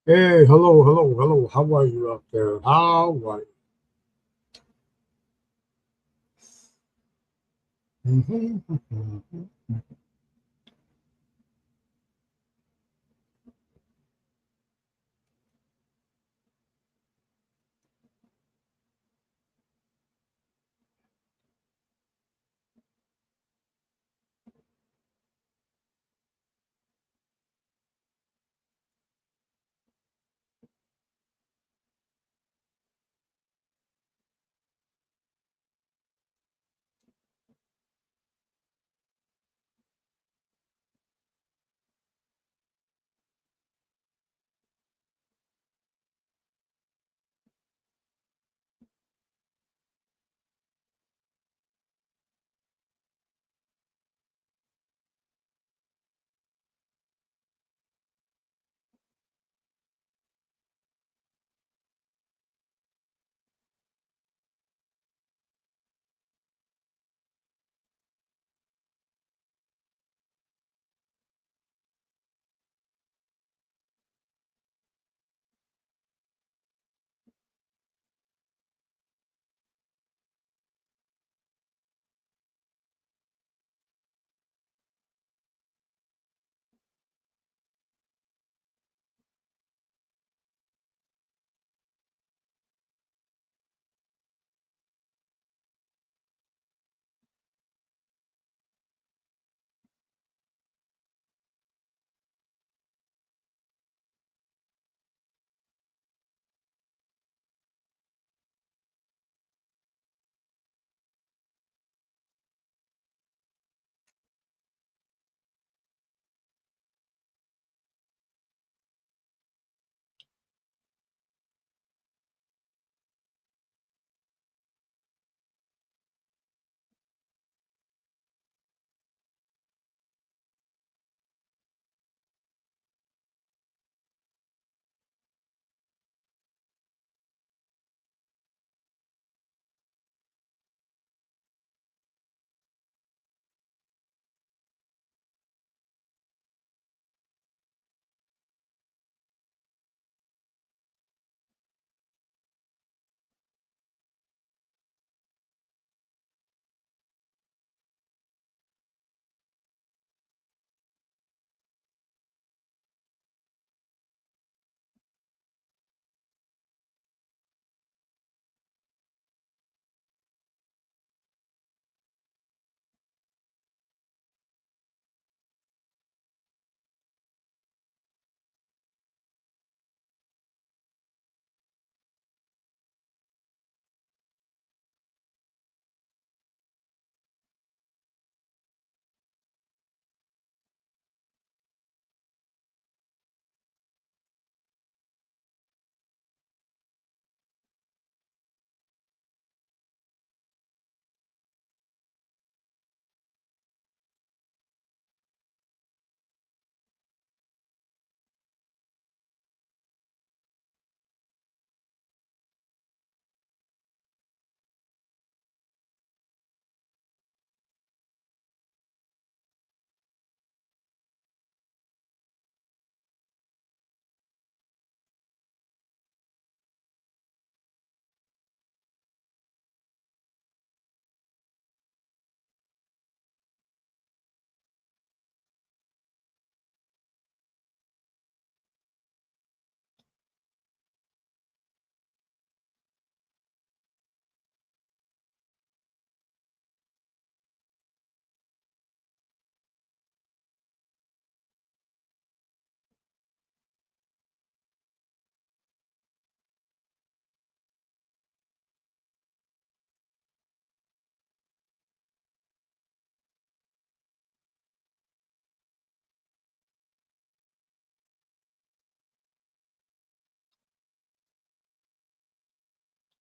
Hey, hello, hello, hello. How are you out there? How are you?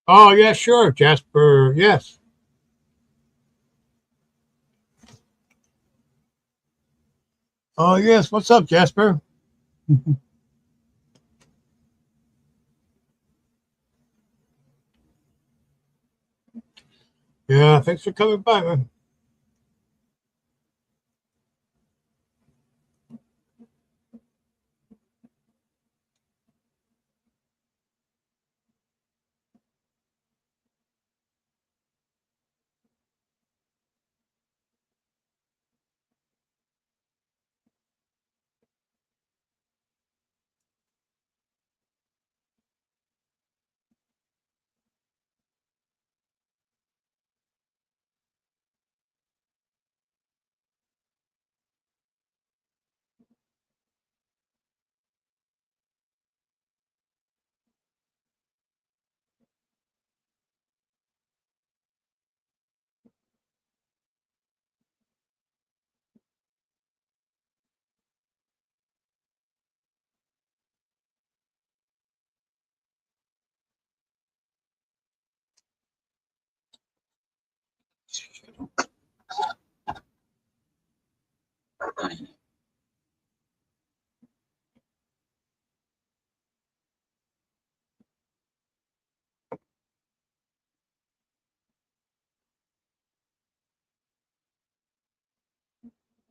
Oh, yeah, sure, Jasper. Yes. Oh, yes. What's up, Jasper? Yeah, thanks for coming by, man.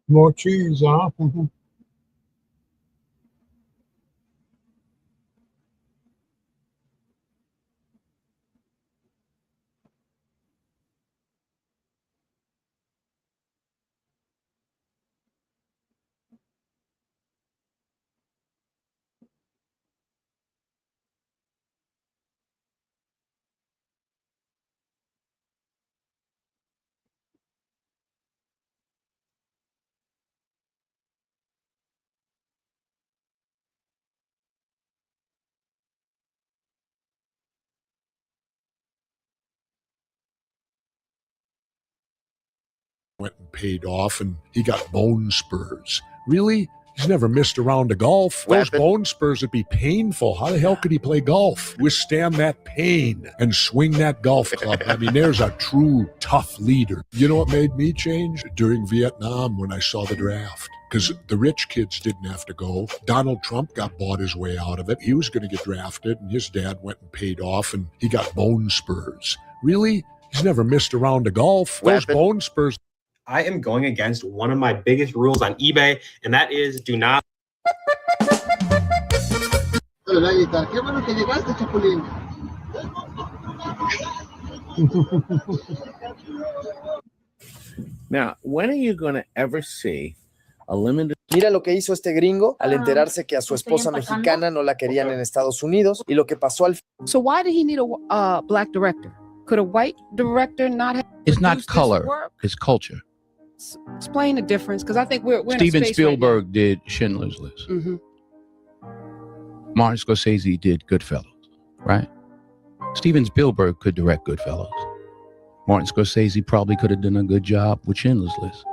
More cheese, huh? Went and paid off, and he got bone spurs. Really? He's never missed a round of golf. Those bone spurs would be painful. How the hell could he play golf? Withstand that pain and swing that golf club. I mean, there's a true tough leader. You know what made me change? During Vietnam when I saw the draft. Because the rich kids didn't have to go. Donald Trump got bought his way out of it. He was going to get drafted, and his dad went and paid off, and he got bone spurs. Really? He's never missed a round of golf. Those bone spurs. I am going against one of my biggest rules on eBay, and that is do not. Now, when are you going to ever see a limited? Mira lo que hizo este gringo al enterarse que a su esposa mexicana no la querían en Estados Unidos y lo que pasó al. So why did he need a black director? Could a white director not have? It's not color, it's culture. Explain the difference, because I think we're Steven Spielberg did Schindler's List. Mm-hmm. Martin Scorsese did Goodfellas, right? Steven Spielberg could direct Goodfellas. Martin Scorsese probably could have done a good job with Schindler's List,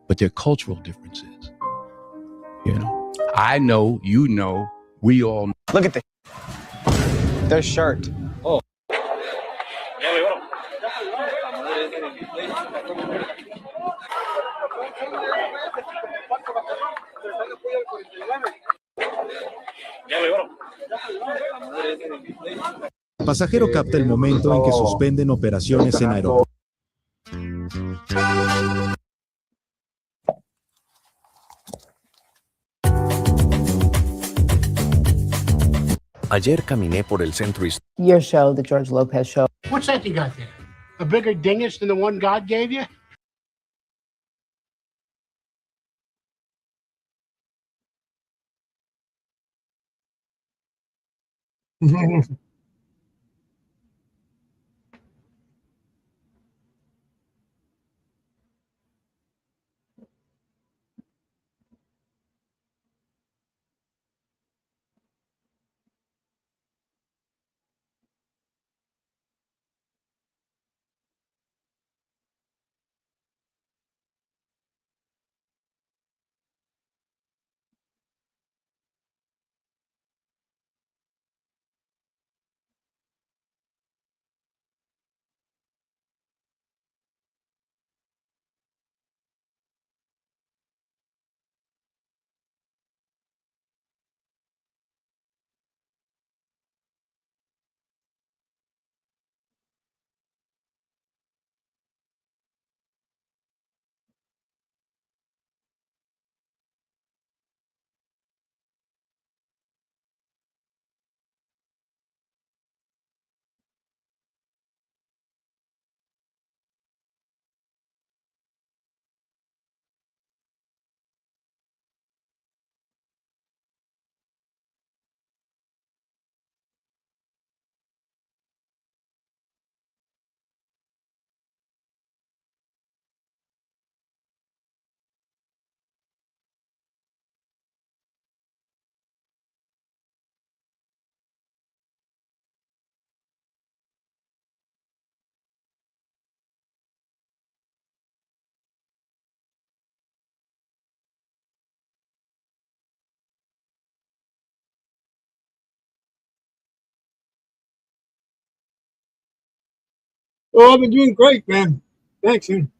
but there are cultural differences. You know, I know, you know, we all know. Look at their shirt. Oh. Pasajero capta el momento en que suspenden operaciones en aeropuerto. Ayer caminé por el centro histórico. Your show, the George Lopez show. What's that you got there? A bigger dingus than the one God gave you? Oh, I've been doing great, man. Thanks, man.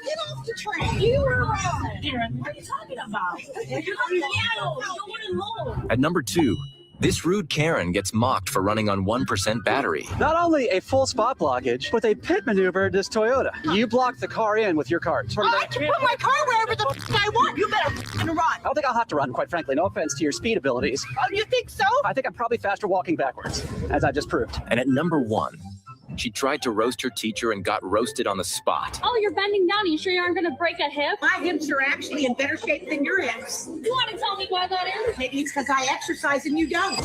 Get off the train. You were wrong. Karen, what are you talking about? At number 2, this rude Karen gets mocked for running on 1% battery. Not only a full spot blockage, but they pit maneuvered this Toyota. You blocked the car in with your cart. I can put my car wherever the I want. You better run. I don't think I'll have to run, quite frankly. No offense to your speed abilities. Oh, you think so? I think I'm probably faster walking backwards, as I just proved. And at number 1, she tried to roast her teacher and got roasted on the spot. Oh, you're bending down. Are you sure you aren't going to break a hip? My hips are actually in better shape than your hips. You want to tell me why that is? Maybe it's because I exercise and you don't.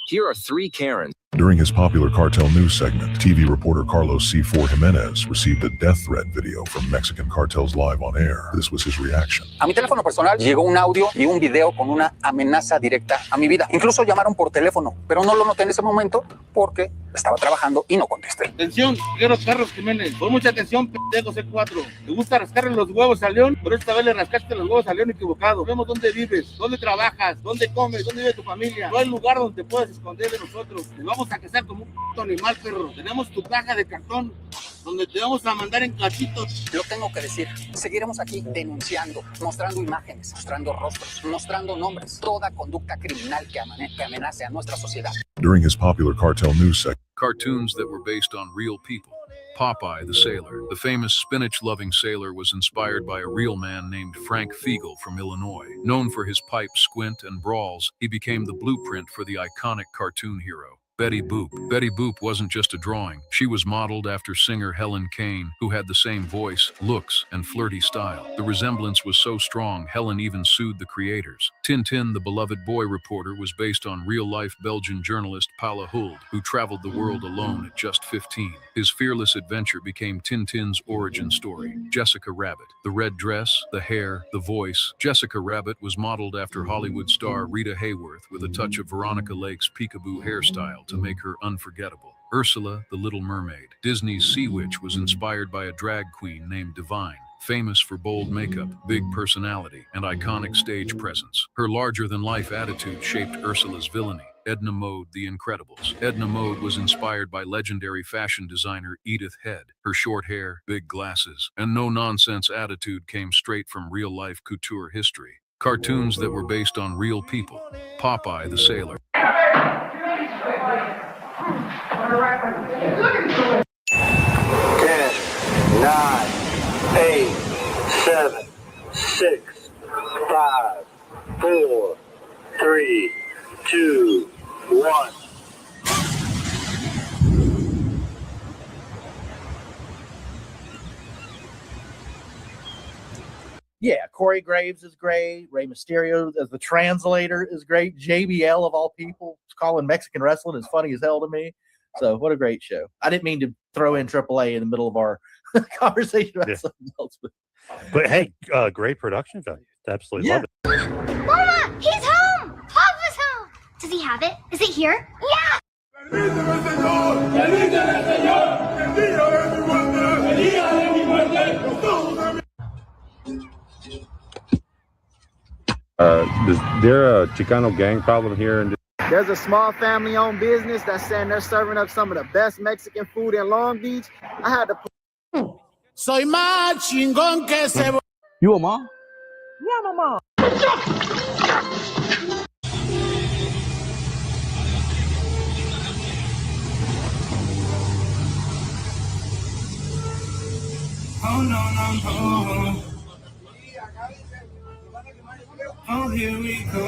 Here are 3 Karens. During his popular cartel news segment, TV reporter Carlos C4 Jimenez received a death threat video from Mexican cartels live on air. This was his reaction. A mi teléfono personal llegó un audio y un video con una amenaza directa a mi vida. Incluso llamaron por teléfono, pero no lo noté en ese momento porque estaba trabajando y no contesté. Atención, quiero Carlos Jiménez. Pon mucha atención, pendejo C4. ¿Te gusta rascarle los huevos al león? Pero esta vez le rascaste los huevos al león equivocado. Vemos dónde vives, dónde trabajas, dónde comes, dónde vive tu familia. No hay lugar donde te puedas esconder de nosotros. Te vamos a cazar como un puto animal, perro. Tenemos tu caja de cartón donde te vamos a mandar en cachitos. Lo tengo que decir. Seguiremos aquí denunciando, mostrando imágenes, mostrando rostros, mostrando nombres. Toda conducta criminal que amenace a nuestra sociedad. During his popular cartel news segment, cartoons that were based on real people. Popeye the Sailor. The famous spinach-loving sailor was inspired by a real man named Frank Fiegel from Illinois. Known for his pipe, squint, and brawls, he became the blueprint for the iconic cartoon hero, Betty Boop. Betty Boop wasn't just a drawing. She was modeled after singer Helen Kane, who had the same voice, looks, and flirty style. The resemblance was so strong, Helen even sued the creators. Tintin, the beloved boy reporter, was based on real-life Belgian journalist Paula Huld, who traveled the world alone at just 15. His fearless adventure became Tintin's origin story. Jessica Rabbit. The red dress, the hair, the voice. Jessica Rabbit was modeled after Hollywood star Rita Hayworth with a touch of Veronica Lake's peekaboo hairstyle to make her unforgettable. Ursula, the Little Mermaid. Disney's Sea Witch was inspired by a drag queen named Divine, famous for bold makeup, big personality, and iconic stage presence. Her larger-than-life attitude shaped Ursula's villainy. Edna Mode, The Incredibles. Edna Mode was inspired by legendary fashion designer Edith Head. Her short hair, big glasses, and no-nonsense attitude came straight from real-life couture history. Cartoons that were based on real people. Popeye the Sailor. 10, 9, 8, 7, 6, 5, 4, 3, 2, 1. Yeah, Corey Graves is great. Rey Mysterio as the translator is great. JBL of all people calling Mexican wrestling is funny as hell to me. So what a great show. I didn't mean to throw in AAA in the middle of our conversation about something else. But hey, great production value. Absolutely love it. Mama, he's home. Papa's home. Does he have it? Is it here? Yeah. Is there a Chicano gang problem here? There's a small family-owned business that's saying they're serving up some of the best Mexican food in Long Beach. I had to. Soy más chingón que se. You a mom? Yeah, mama. Oh no, no, no. Oh, here we go.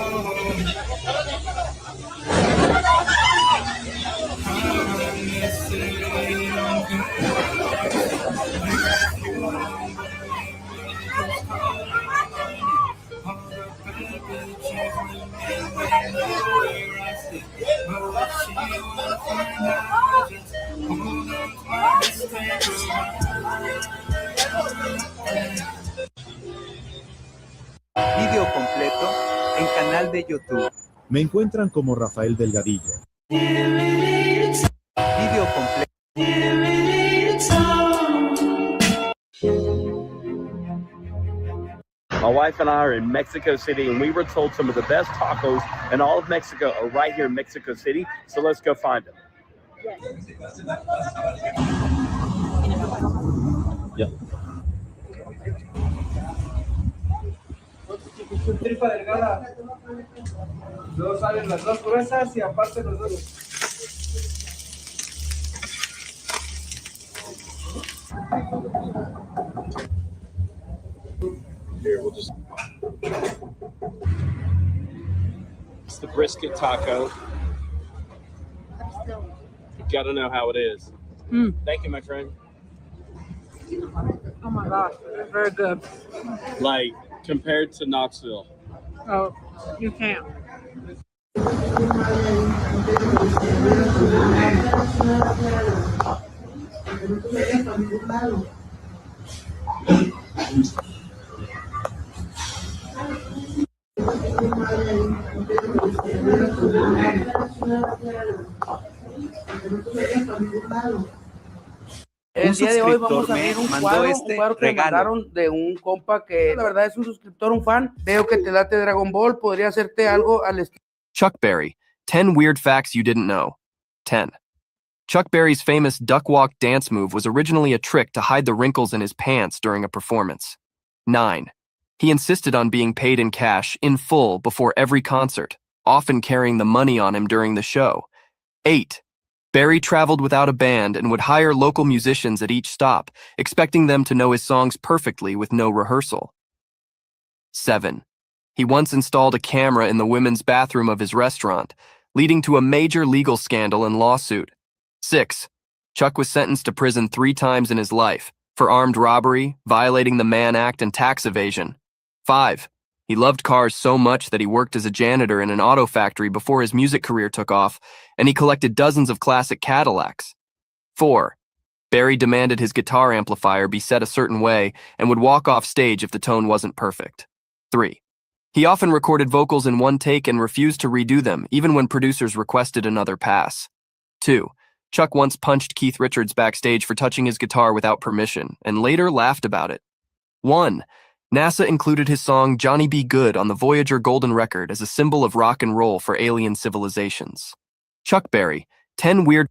Video completo en canal de YouTube. Me encuentran como Rafael Delgadillo. Video completo. My wife and I are in Mexico City, and we were told some of the best tacos in all of Mexico are right here in Mexico City. So let's go find them. Yes. Yep. Tripa delgada. Luego salen las dos gruesas y aparte los dos. Here, we'll just. It's the brisket taco. You gotta know how it is. Thank you, my friend. Oh my gosh, it's very good. Like, compared to Knoxville. Oh, you can't. El día de hoy vamos a abrir un cuadro que me regalo. mandaron de un compa que la verdad es un suscriptor, un fan. Veo que te late Dragon Ball, podría hacerte algo al estilo. Chuck Berry, 10 weird facts you didn't know. 10. Chuck Berry's famous duck walk dance move was originally a trick to hide the wrinkles in his pants during a performance. 9. He insisted on being paid in cash, in full, before every concert, often carrying the money on him during the show. 8. Berry traveled without a band and would hire local musicians at each stop, expecting them to know his songs perfectly with no rehearsal. 7. He once installed a camera in the women's bathroom of his restaurant, leading to a major legal scandal and lawsuit. 6. Chuck was sentenced to prison 3 times in his life, for armed robbery, violating the Mann Act, and tax evasion. 5. He loved cars so much that he worked as a janitor in an auto factory before his music career took off, and he collected dozens of classic Cadillacs. 4. Berry demanded his guitar amplifier be set a certain way and would walk off stage if the tone wasn't perfect. 3. He often recorded vocals in one take and refused to redo them, even when producers requested another pass. 2. Chuck once punched Keith Richards backstage for touching his guitar without permission, and later laughed about it. 1. NASA included his song Johnny Be Good on the Voyager Golden Record as a symbol of rock and roll for alien civilizations. Chuck Berry, 10 weird...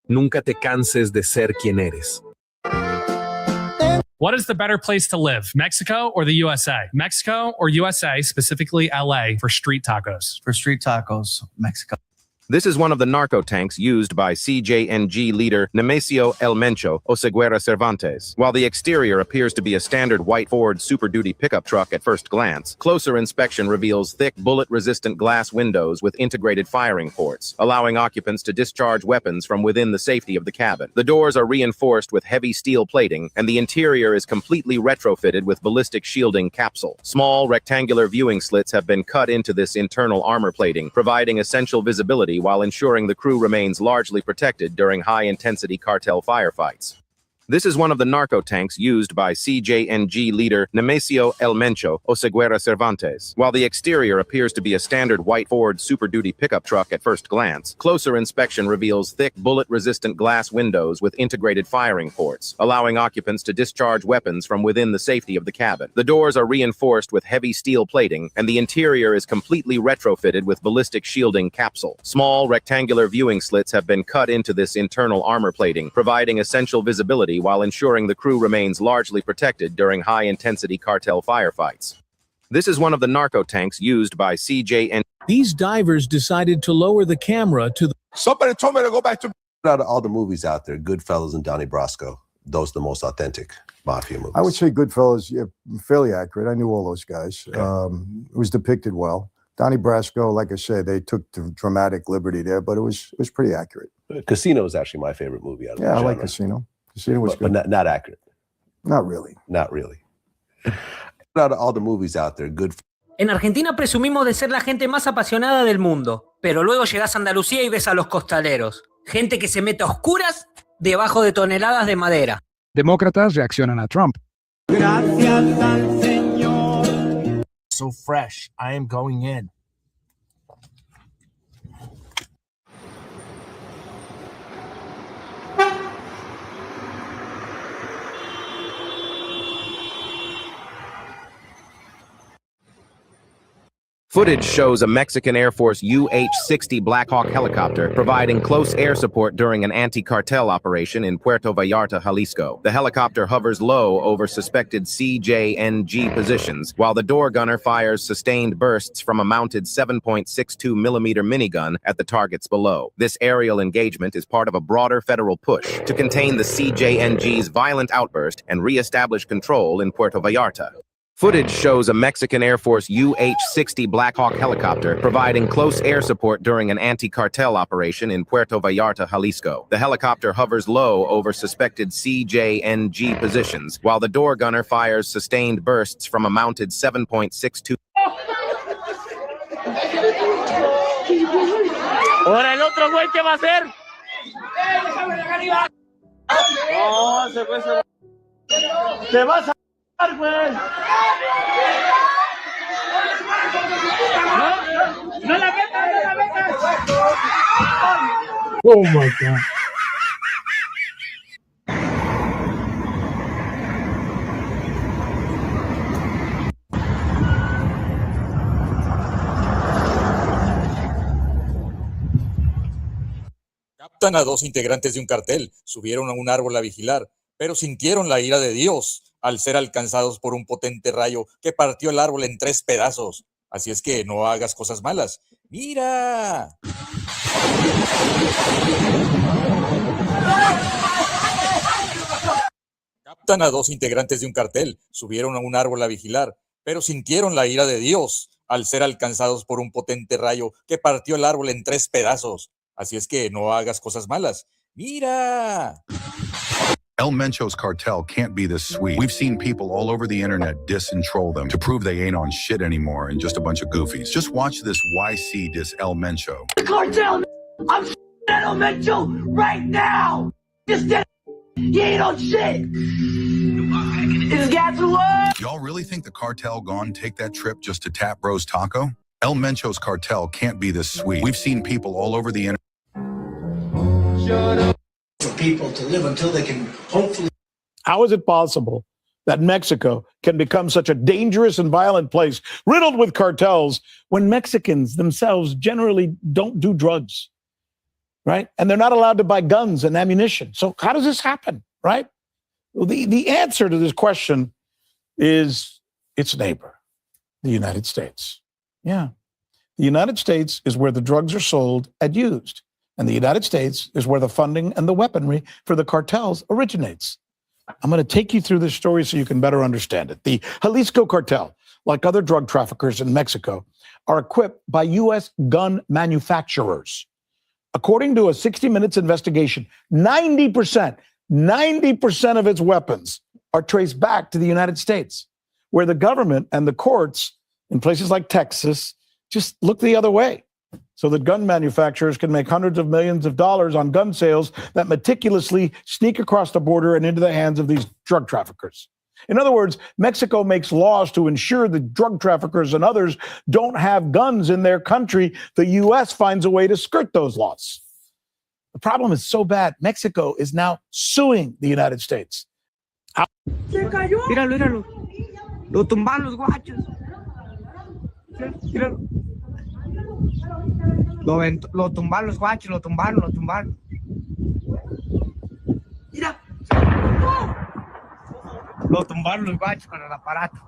Nunca te canses de ser quien eres. What is the better place to live, Mexico or the USA? Mexico or USA, specifically LA, for street tacos? For street tacos, Mexico. This is one of the narco tanks used by CJNG leader Nemesio El Mencho Oseguera Cervantes. While the exterior appears to be a standard white Ford Super Duty pickup truck at first glance, closer inspection reveals thick bullet-resistant glass windows with integrated firing ports, allowing occupants to discharge weapons from within the safety of the cabin. The doors are reinforced with heavy steel plating, and the interior is completely retrofitted with ballistic shielding capsule. Small rectangular viewing slits have been cut into this internal armor plating, providing essential visibility while ensuring the crew remains largely protected during high-intensity cartel firefights. This is one of the narco tanks used by CJNG leader Nemesio El Mencho Oseguera Cervantes. While the exterior appears to be a standard white Ford Super Duty pickup truck at first glance, closer inspection reveals thick bullet-resistant glass windows with integrated firing ports, allowing occupants to discharge weapons from within the safety of the cabin. The doors are reinforced with heavy steel plating, and the interior is completely retrofitted with ballistic shielding capsule. Small rectangular viewing slits have been cut into this internal armor plating, providing essential visibility while ensuring the crew remains largely protected during high-intensity cartel firefights. This is one of the narco tanks used by CJN. These divers decided to lower the camera to the... Somebody told me to go back to... Out of all the movies out there, Goodfellas and Donnie Brasco, those are the most authentic mafia movies. I would say Goodfellas, yeah, fairly accurate. I knew all those guys. Okay. It was depicted well. Donnie Brasco, like I said, they took the dramatic liberty there, but it was pretty accurate. Casino is actually my favorite movie out of the genre. I like Casino. Casino was good. But not accurate. Not really. Not really. Out of all the movies out there, good. En Argentina presumimos de ser la gente más apasionada del mundo, pero luego llegás a Andalucía y ves a los costaleros. Gente que se mete a oscuras debajo de toneladas de madera. Demócratas reaccionan a Trump. Gracias al Señor. So fresh, I am going in. Footage shows a Mexican Air Force UH-60 Black Hawk helicopter providing close air support during an anti-cartel operation in Puerto Vallarta, Jalisco. The helicopter hovers low over suspected CJNG positions, while the door gunner fires sustained bursts from a mounted 7.62 millimeter minigun at the targets below. This aerial engagement is part of a broader federal push to contain the CJNG's violent outburst and re-establish control in Puerto Vallarta. Footage shows a Mexican Air Force UH-60 Black Hawk helicopter providing close air support during an anti-cartel operation in Puerto Vallarta, Jalisco. The helicopter hovers low over suspected CJNG positions, while the door gunner fires sustained bursts from a mounted 7.62. Ahora el otro güey, ¿qué va a hacer? No, se fue. Te vas a dar, güey. No la metas, no la metas. Oh my God. Captan a dos integrantes de un cartel, subieron a un árbol a vigilar, pero sintieron la ira de Dios al ser alcanzados por un potente rayo que partió el árbol en 3 pedazos. Así es que no hagas cosas malas. ¡Mira! Captan a dos integrantes de un cartel, subieron a un árbol a vigilar, pero sintieron la ira de Dios al ser alcanzados por un potente rayo que partió el árbol en 3 pedazos. Así es que no hagas cosas malas. ¡Mira! El Mencho's cartel can't be this sweet. We've seen people all over the internet diss and troll them to prove they ain't on shit anymore and just a bunch of goofies. Just watch this YC diss El Mencho. The cartel! I'm at El Mencho right now! Just dead. He ain't on shit! His gas are low! Y'all really think the cartel gone take that trip just to tap Bro's Taco? El Mencho's cartel can't be this sweet. We've seen people all over the internet. Shut up. For people to live until they can hopefully. How is it possible that Mexico can become such a dangerous and violent place riddled with cartels when Mexicans themselves generally don't do drugs, right? And they're not allowed to buy guns and ammunition. So how does this happen, right? Well, the answer to this question is its neighbor, the United States. Yeah. The United States is where the drugs are sold and used. And the United States is where the funding and the weaponry for the cartels originates. I'm going to take you through this story so you can better understand it. The Jalisco cartel, like other drug traffickers in Mexico, are equipped by U.S. gun manufacturers. According to a 60 Minutes investigation, 90% of its weapons are traced back to the United States, where the government and the courts in places like Texas just look the other way, so that gun manufacturers can make hundreds of millions of dollars on gun sales that meticulously sneak across the border and into the hands of these drug traffickers. In other words, Mexico makes laws to ensure that drug traffickers and others don't have guns in their country. The U.S. finds a way to skirt those laws. The problem is so bad, Mexico is now suing the United States. Se cayó. Míralo. Lo tumbaron los guachos. Míralo. Lo tumbaron los guachos, lo tumbaron. Mira. Lo tumbaron los guachos con el aparato.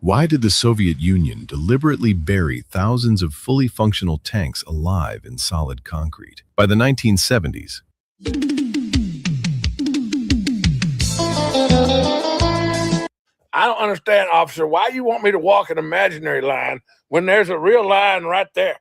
Why did the Soviet Union deliberately bury thousands of fully functional tanks alive in solid concrete? By the 1970s, I don't understand, officer, why you want me to walk an imaginary line when there's a real line right there.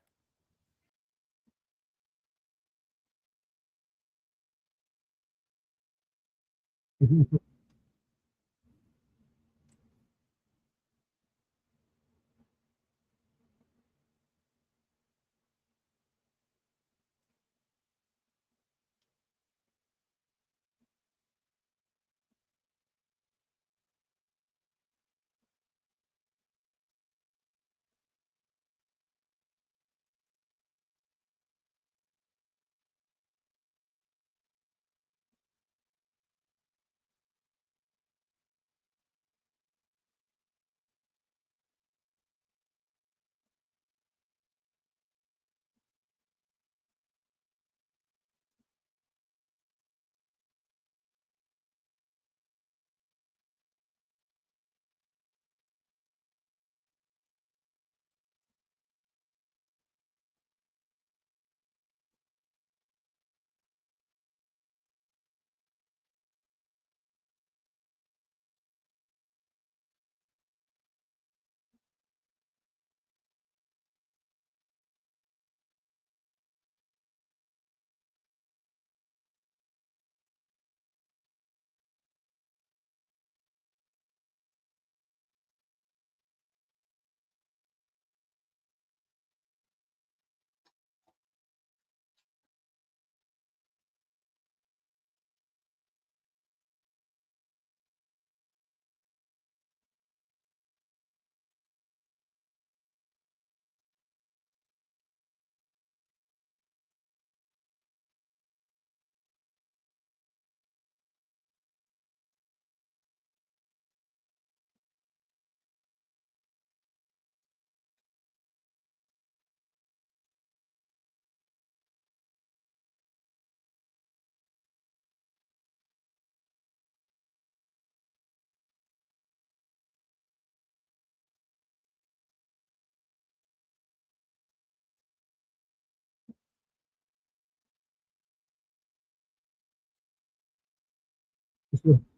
too.